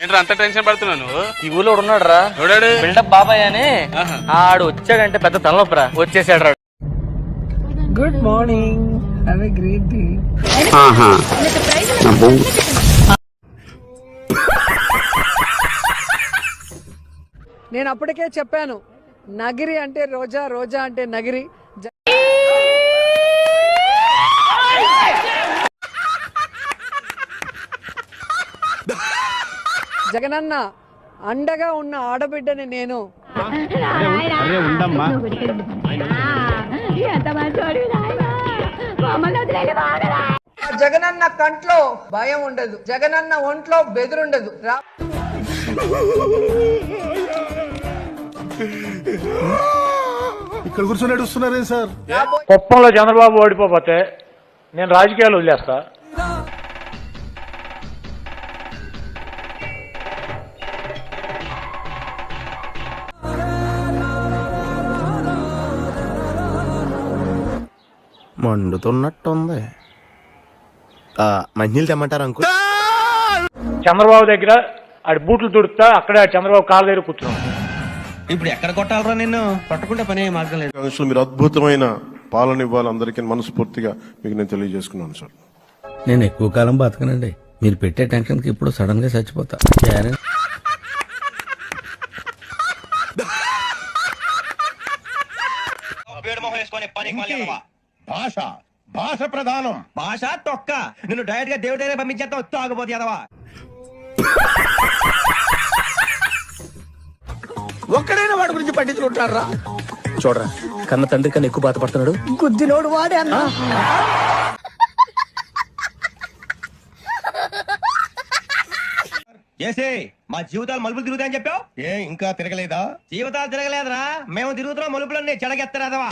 ఏంట్రా అంత టెన్షన్ పడుతున్నావు నువ్వు? ఈ ఊళ్ళో ఉన్నాడు రా, బిల్డప్ బాబాయ్ అని. ఆడు వచ్చాడంటే పెద్ద తలనొప్పరా, వచ్చేసాడు రా. Good morning, have a great day. నేను అప్పటికే చెప్పాను, నగిరి అంటే రోజా, రోజా అంటే నగిరి. జగనన్న అండగా ఉన్న ఆడబిడ్డని నేను. జగనన్న కంట్లో భయం ఉండదు, జగనన్న ఒంట్లో బెదురుండదు. ఇక్కడ కూర్చొని నడుస్తున్నారే సార్. కుప్పంలో చంద్రబాబు ఓడిపోతే నేను రాజకీయాలు వదిలేస్తా. మండుతున్నట్టుంది. మంచినీళ్ళు తెమ్మంటారు అంకు. చంద్రబాబు దగ్గర ఆడి బూట్లు తుడుతా, అక్కడే చంద్రబాబు కాళ్ళ దగ్గర కూర్చున్నాను. ఇప్పుడు ఎక్కడ కొట్టాలరా నిన్ను? కొట్టకుండా పని మార్గం లేదు. మీరు అద్భుతమైన పాలన ఇవ్వాలి అందరికీ మనస్ఫూర్తిగా మీకు నేను తెలియజేసుకున్నాను సార్. నేను ఎక్కువ కాలం బతకనండి, మీరు పెట్టే టెన్షన్ కి ఇప్పుడు సడన్ గా చచ్చిపోతా. భాష భాష ప్రధానం. భాష తొక్క. నిన్ను డైరెక్ట్ గా దేవుడి దగ్గర పంపించేస్తా. తాగబోతు ఎదవా. ఒక్కడైనా వాడి గురించి పట్టించుకుంటారా? చూడరా, కన్న తండ్రి కన్నా ఎక్కువ బాధపడుతున్నాడు. గుద్దినోడు వాడే అన్నా. చేసే మా జీవితాలు మలుపులు తిరుగుతాయని చెప్పావు. ఇంకా తిరగలేదా? జీవితాలు తిరగలేదురా, మేము తిరుగుతున్నాం మలుపులన్నీ చెడగెత్తరాదవా.